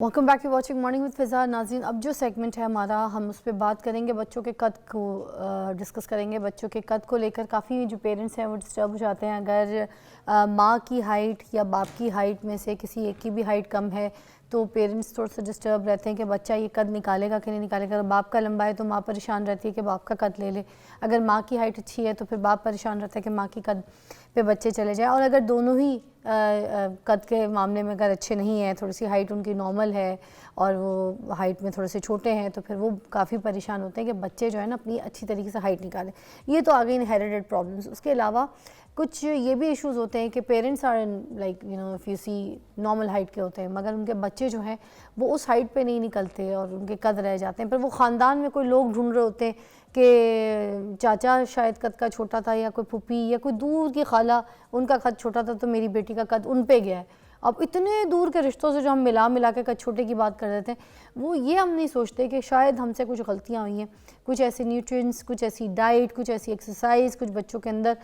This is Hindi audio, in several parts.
Welcome back to watching morning with Fiza. नाज़रीन, अब जो सेगमेंट है हमारा, हम उस पर बात करेंगे, बच्चों के कद को डिस्कस करेंगे। बच्चों के कद को लेकर काफ़ी जो पेरेंट्स हैं वो डिस्टर्ब हो जाते हैं। अगर माँ की हाइट या बाप की हाइट में से किसी एक की भी हाइट कम है तो पेरेंट्स थोड़ा सा डिस्टर्ब रहते हैं कि बच्चा ये कद निकालेगा कि नहीं निकालेगा। अगर बाप का लंबा है तो माँ परेशान रहती है कि बाप का कद ले ले। अगर माँ की हाइट अच्छी है तो फिर बाप परेशान रहता है कि माँ की कद पे बच्चे चले जाए। और अगर दोनों ही कद के मामले में अगर अच्छे नहीं हैं, थोड़ी सी हाइट उनकी नॉर्मल है और वो हाइट में थोड़े से छोटे हैं, तो फिर वो काफ़ी परेशान होते हैं कि बच्चे जो है ना अपनी अच्छी तरीके से हाइट निकालें। ये तो आ गई इनहेरिटेड प्रॉब्लम्स। उसके अलावा कुछ ये भी इश्यूज़ होते हैं कि parents are like if you see normal height के होते हैं, मगर उनके बच्चे जो हैं वो उस हाइट पे नहीं निकलते और उनके कद रह जाते हैं। पर वो ख़ानदान में कोई लोग ढूंढ रहे होते हैं कि चाचा शायद कद का छोटा था, या कोई फूफी या कोई दूर की खाला उनका कद छोटा था तो मेरी बेटी का कद उन पे गया है। अब इतने दूर के रिश्तों से जो हम मिला के कद छोटे की बात कर देते हैं, वो ये हम नहीं सोचते कि शायद हमसे कुछ गलतियाँ हुई हैं, कुछ ऐसे न्यूट्रिएंट्स, कुछ ऐसी डाइट, कुछ ऐसी एक्सरसाइज, कुछ बच्चों के अंदर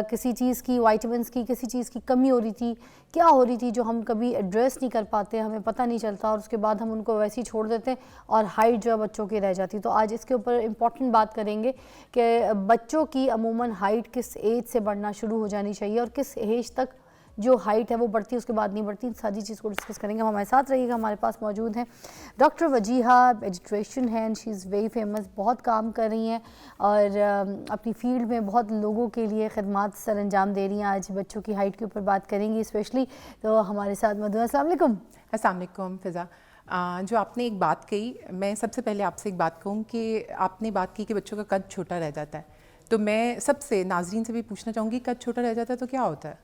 किसी चीज़ की, वाइटामिन्स की, किसी चीज़ की कमी हो रही थी, क्या हो रही थी जो हम कभी एड्रेस नहीं कर पाते, हमें पता नहीं चलता और उसके बाद हम उनको वैसे ही छोड़ देते हैं और हाइट जो है बच्चों की रह जाती। तो आज इसके ऊपर इम्पॉर्टेंट बात करेंगे कि बच्चों की अमूमन हाइट किस एज से बढ़ना शुरू हो जानी चाहिए और किस एज तक जो हाइट है वो बढ़ती है, उसके बाद नहीं बढ़ती। सारी चीज़ को डिस्कस करेंगे। हम हमारे साथ रहिएगा। हमारे पास मौजूद हैं डॉक्टर वजीहा, एजुकेशन है and she is very famous, बहुत काम कर रही हैं और अपनी फील्ड में बहुत लोगों के लिए खिदमात सर अंजाम दे रही हैं। आज बच्चों की हाइट के ऊपर बात करेंगी स्पेशली, तो हमारे साथ मौजूद हैं। अस्सलाम वालेकुम। अस्सलाम वालेकुम फ़िज़ा। जो आपने एक बात कही, मैं सबसे पहले आपसे एक बात कहूँ कि आपने बात की कि बच्चों का कद छोटा रह जाता है, तो मैं सबसे नाज़रीन से भी पूछना चाहूँगी, कद छोटा रह जाता है तो क्या होता है?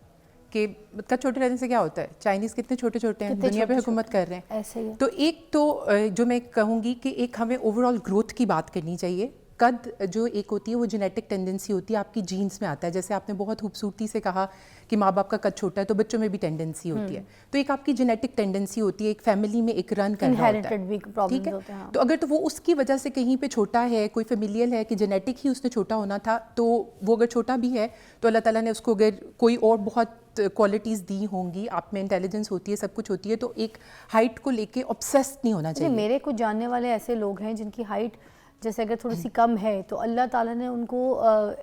कि कद छोटे रहने से क्या होता है? चाइनीज़ कितने छोटे छोटे हैं, दुनिया पे हुकूमत कर रहे हैं। ऐसे ही तो एक तो जो मैं कहूँगी कि एक हमें ओवरऑल ग्रोथ की बात करनी चाहिए। कद जो एक होती है वो जेनेटिक टेंडेंसी होती है, आपकी जीन्स में आता है। जैसे आपने बहुत खूबसूरती से कहा कि माँ बाप का कद छोटा है तो बच्चों में भी टेंडेंसी होती है। तो एक आपकी जेनेटिक टेंडेंसी होती है, एक फैमिली में एक रन करना होता है, ठीक है। तो अगर तो वो उसकी वजह से कहीं पे छोटा है, कोई फेमिलियल है कि जेनेटिक ही उसने छोटा होना था, तो वो अगर छोटा भी है तो अल्लाह ताला ने उसको अगर कोई और बहुत क्वालिटीज़ दी होंगी, आप में इंटेलिजेंस होती है, सब कुछ होती है, तो एक हाइट को लेके ऑब्सेस्ड नहीं होना चाहिए। मेरे कुछ जानने वाले ऐसे लोग हैं जिनकी हाइट जैसे अगर थोड़ी सी कम है तो अल्लाह ताला ने उनको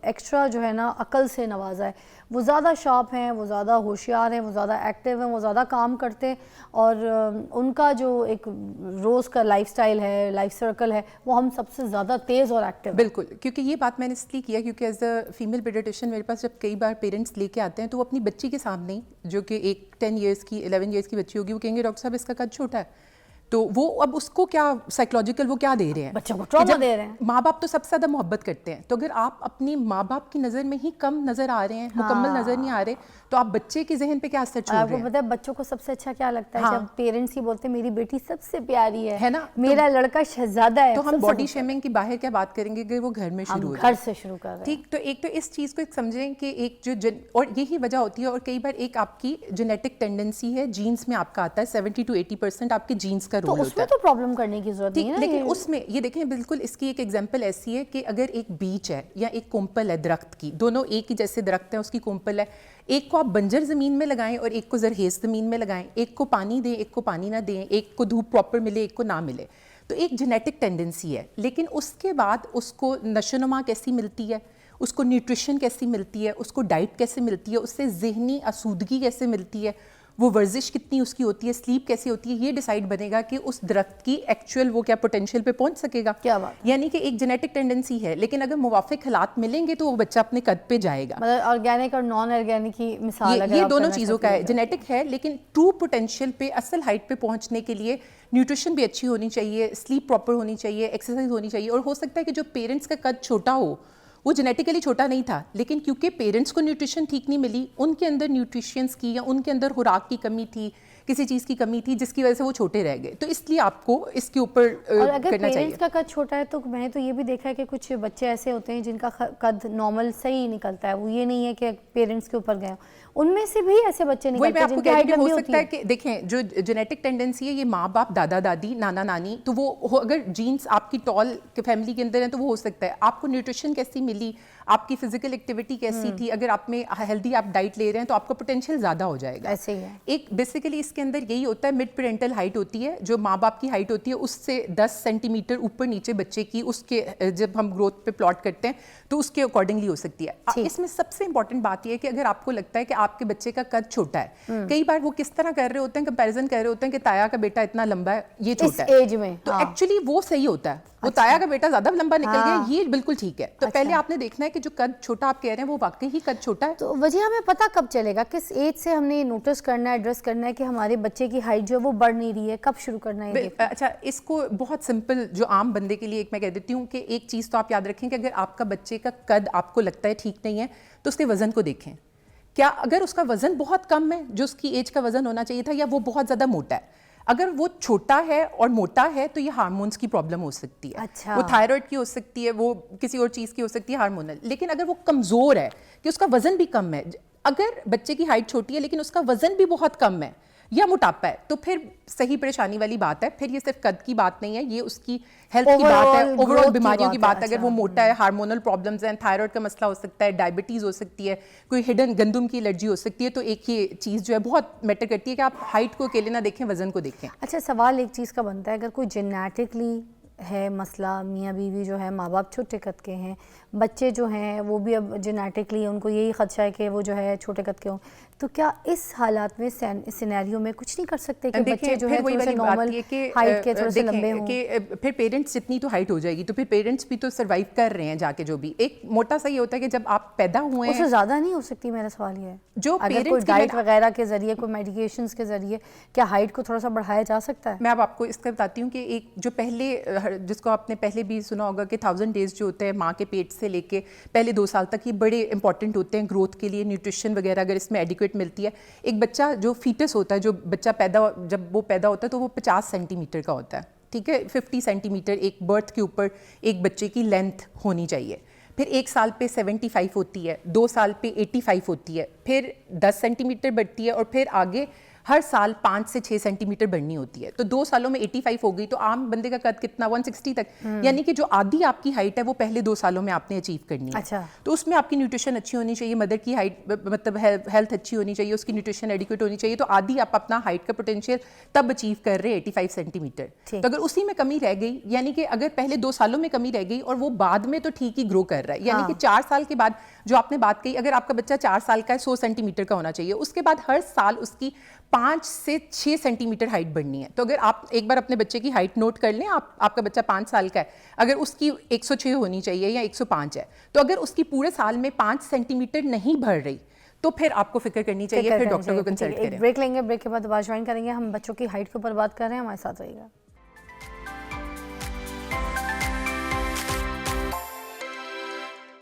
एक्स्ट्रा जो है ना अकल से नवाजा है। वो ज़्यादा शार्प हैं, वो ज़्यादा होशियार हैं, वो ज़्यादा एक्टिव हैं, वो ज़्यादा काम करते हैं और उनका जो एक रोज़ का लाइफस्टाइल है, लाइफ सर्कल है, वो हम सबसे ज़्यादा तेज़ और एक्टिव। बिल्कुल, क्योंकि ये बात मैंने इसलिए किया क्योंकि एज अ फीमेल पीडियाट्रिशियन मेरे पास जब कई बार पेरेंट्स लेके आते हैं तो वो अपनी बच्ची के सामने ही, जो कि एक 10 ईयर्स की 11 ईयर्स की बच्ची होगी, वो कहेंगे डॉक्टर साहब इसका कद छोटा है। तो वो अब उसको क्या साइकोलॉजिकल वो क्या दे रहे हैं, बच्चों को ट्रॉमा दे रहे हैं। माँ बाप तो सबसे ज़्यादा मोहब्बत करते हैं, तो अगर आप अपनी माँ बाप की नज़र में ही कम नज़र आ रहे हैं, मुकम्मल नज़र नहीं आ रहे, तो आप बच्चे के जहन पे क्या असर छोड़ रहे हैं? आपको पता है बच्चों को सबसे अच्छा क्या लगता है? जब पेरेंट्स ही बोलते हैं मेरी बेटी सबसे प्यारी है ना, मेरा लड़का शहजादा है। तो हम बॉडी शेमिंग की बाहर क्या बात करेंगे कि वो घर में शुरू हो घर से शुरू कर रहे हैं। ठीक, तो एक तो इस चीज़ को समझें कि एक जो और यही वजह होती है, और कई बार एक आपकी जेनेटिक टेंडेंसी है, जीन्स में आपका आता है 70 to 80% आपके जीन्स का रोल होता है। तो प्रॉब्लम करने की जरूरत नहीं है, लेकिन उसमें ये देखें, बिल्कुल इसकी एक एग्जांपल ऐसी है कि अगर एक बीच है या एक कोम्पल है दरख्त की, दोनों एक ही जैसे दरख्त है, उसकी कोम्पल है, एक को आप बंजर ज़मीन में लगाएं और एक को जरखेज़ ज़मीन में लगाएं, एक को पानी दें, एक को पानी ना दें, एक को धूप प्रॉपर मिले, एक को ना मिले, तो एक जेनेटिक टेंडेंसी है। लेकिन उसके बाद उसको नशोनुमा कैसी मिलती है, उसको न्यूट्रिशन कैसी मिलती है, उसको डाइट कैसे मिलती है, उससे ज़हनी आसूदगी कैसे मिलती है, वो वर्जिश कितनी उसकी होती है, स्लीप कैसी होती है, ये डिसाइड बनेगा कि उस दरख्त की एक्चुअल वो क्या पोटेंशियल पे पहुंच सकेगा। क्या बात, यानी कि एक जेनेटिक टेंडेंसी है, लेकिन अगर मुवाफिक हालात मिलेंगे तो वो बच्चा अपने कद पे जाएगा। मतलब ऑर्गेनिक और नॉन ऑर्गेनिक की मिसाल ये दोनों चीज़ों का है, जेनेटिक है, लेकिन ट्रू पोटेंशियल पे, असल हाइट पे पहुंचने के लिए न्यूट्रिशन भी अच्छी होनी चाहिए, स्लीप प्रॉपर होनी चाहिए, एक्सरसाइज होनी चाहिए। और हो सकता है कि जो पेरेंट्स का कद छोटा हो वो जेनेटिकली छोटा नहीं था, लेकिन क्योंकि पेरेंट्स को न्यूट्रिशन ठीक नहीं मिली, उनके अंदर न्यूट्रिशंस की या उनके अंदर खुराक की कमी थी, किसी चीज़ की कमी थी, जिसकी वजह से वो छोटे रह गए। तो इसलिए आपको इसके ऊपर अगर पेरेंट्स का कद छोटा है तो मैंने तो ये भी देखा है कि कुछ बच्चे ऐसे होते हैं जिनका कद नॉर्मल सही निकलता है, वो ये नहीं है कि पेरेंट्स के ऊपर गए, उनमें से भी ऐसे बच्चे निकलते हैं जिनकी हाइट हो सकता है कि देखें जो जेनेटिक टेंडेंसी है, ये माँ बाप, दादा दादी, नाना नानी, तो वो अगर जीन्स आपकी टॉल के फैमिली के अंदर है तो वो हो सकता है। आपको न्यूट्रिशन कैसी मिली, आपकी फिजिकल एक्टिविटी कैसी थी, अगर आप में हेल्दी आप डाइट ले रहे हैं तो आपका पोटेंशियल ज़्यादा हो जाएगा। ऐसे ही है। एक बेसिकली इसके अंदर यही होता है, मिड पेरेंटल हाइट होती है, जो माँ बाप की हाइट होती है उससे 10 सेंटीमीटर ऊपर नीचे बच्चे की, उसके जब हम ग्रोथ पे प्लॉट करते हैं तो उसके अकॉर्डिंगली हो सकती है। इसमें सबसे इंपॉर्टेंट बात यह है कि अगर आपको लगता है कि आपके बच्चे का कद छोटा है, कई बार वो किस तरह कर रहे होते हैं, कंपैरिजन कर रहे होते हैं कि ताया का बेटा इतना लंबा है, ये छोटा है, इस एज में, तो एक्चुअली वो सही होता है, वो ताया का बेटा ज्यादा लंबा निकल गया, ये बिल्कुल ठीक है। तो पहले आपने देखना है कि जो कद छोटा आप कह रहे हैं वो वाकई ही कद छोटा है। तो वजह हमें पता कब चलेगा, किस एज से हमने नोटिस करना है, एड्रेस करना है कि हमारे बच्चे की हाइट जो है वो बढ़ नहीं रही है, कब शुरू करना है? अच्छा, इसको बहुत सिंपल जो आम बंदे के लिए एक मैं कह देती हूँ कि एक चीज़ तो आप याद रखें कि अगर आपका बच्चे का कद आपको लगता है ठीक नहीं है तो उसके वजन को देखें। क्या अगर उसका वजन बहुत कम है, जो उसकी एज का वजन होना चाहिए था, या वो बहुत ज़्यादा मोटा है? अगर वो छोटा है और मोटा है तो ये हार्मोन्स की प्रॉब्लम हो सकती है। अच्छा। वो थायराइड की हो सकती है, वो किसी और चीज़ की हो सकती है, हार्मोनल। लेकिन अगर वो कमज़ोर है कि उसका वजन भी कम है, अगर बच्चे की हाइट छोटी है लेकिन उसका वजन भी बहुत कम है या मोटापा है, तो फिर सही परेशानी वाली बात है। फिर ये सिर्फ कद की बात नहीं है, ये उसकी हेल्थ की बात है, ओवरऑल बीमारियों की बात है। अगर वो मोटा है, हार्मोनल प्रॉब्लम्स हैं, थायराइड का मसला हो सकता है, डायबिटीज़ हो सकती है, कोई हिडन गंदम की एलर्जी हो सकती है, तो एक ये चीज़ जो है बहुत मैटर करती है कि आप हाइट को अकेले ना देखें, वजन को देखें। अच्छा, सवाल एक चीज़ का बनता है, अगर कोई जेनेटिकली है मसला, मियाँ बीवी जो है माँ बाप छोटे कद के हैं, बच्चे जो हैं वो भी अब जेनेटिकली उनको यही खदशा है कि वो जो है छोटे कद के हों, तो क्या इस हालात में सिनेरियो में कुछ नहीं कर सकते कि बच्चे जो है थोड़े से नॉर्मल हाइट के थोड़े से लंबे हों? कि फिर पेरेंट्स जितनी तो हाइट हो जाएगी तो फिर पेरेंट्स भी तो सर्वाइव कर रहे हैं जाके। जो भी एक मोटा सा ये होता है कि जब आप पैदा हुए हैं, उससे ज़्यादा नहीं हो सकती। मेरा सवाल ये है, जो अगर कोई डाइट वगैरह के जरिए, कोई मेडिकेशंस के जरिए क्या हाइट को थोड़ा सा बढ़ाया जा सकता है? मैं अब आपको इसका बताती हूँ कि एक जो पहले, जिसको आपने पहले भी सुना होगा कि 1000 डेज जो होते हैं माँ के पेट से लेके पहले 2 साल तक, ये बड़े इंपॉर्टेंट होते हैं ग्रोथ के लिए, न्यूट्रिशन वगैरह अगर इसमें एडिक्वेट मिलती है। एक बच्चा जो फीटस होता है, जो बच्चा जब वो पैदा होता है तो वो 50 सेंटीमीटर का होता है, ठीक है। 50 सेंटीमीटर एक बर्थ के ऊपर एक बच्चे की लेंथ होनी चाहिए। फिर 1 साल पे 75 होती है, 2 साल पे 85 होती है, फिर 10 सेंटीमीटर बढ़ती है, और फिर आगे हर साल 5 से 6 सेंटीमीटर बढ़नी होती है। तो 2 सालों में 85 हो गई, तो आम बंदे का कद कितना, 160 तक। यानी कि जो आधी आपकी हाइट है वो पहले 2 सालों में आपने अचीव करनी है। अच्छा। तो उसमें आपकी न्यूट्रिशन अच्छी होनी चाहिए, मदर की हाइट मतलब हेल्थ अच्छी होनी चाहिए, उसकी न्यूट्रिशन एडिक्वेट होनी चाहिए, तो आधी आप अपना हाइट का पोटेंशियल तब अचीव कर रहे हैं 85 सेंटीमीटर। तो अगर उसी में कमी रह गई, यानी कि अगर पहले 2 सालों में कमी रह गई और वो बाद में तो ठीक ही ग्रो कर रहा है, यानी कि 4 साल के बाद जो आपने बात कही, अगर आपका बच्चा 4 साल का है 100 सेंटीमीटर का होना चाहिए, उसके बाद हर साल उसकी 5 से 6 सेंटीमीटर हाइट बढ़नी है। तो अगर आप एक बार अपने बच्चे की हाइट नोट कर लें, आपका बच्चा 5 साल का है, अगर उसकी 106 होनी चाहिए या 105 है, तो अगर उसकी पूरे साल में 5 सेंटीमीटर नहीं बढ़ रही तो फिर आपको फिक्र करनी चाहिए, फिर डॉक्टर को कंसल्ट करें। ब्रेक लेंगे, ब्रेक के बाद दोबारा ज्वाइन करेंगे। हम बच्चों की हाइट के ऊपर बात कर रहे हैं, हमारे साथ रहिएगा।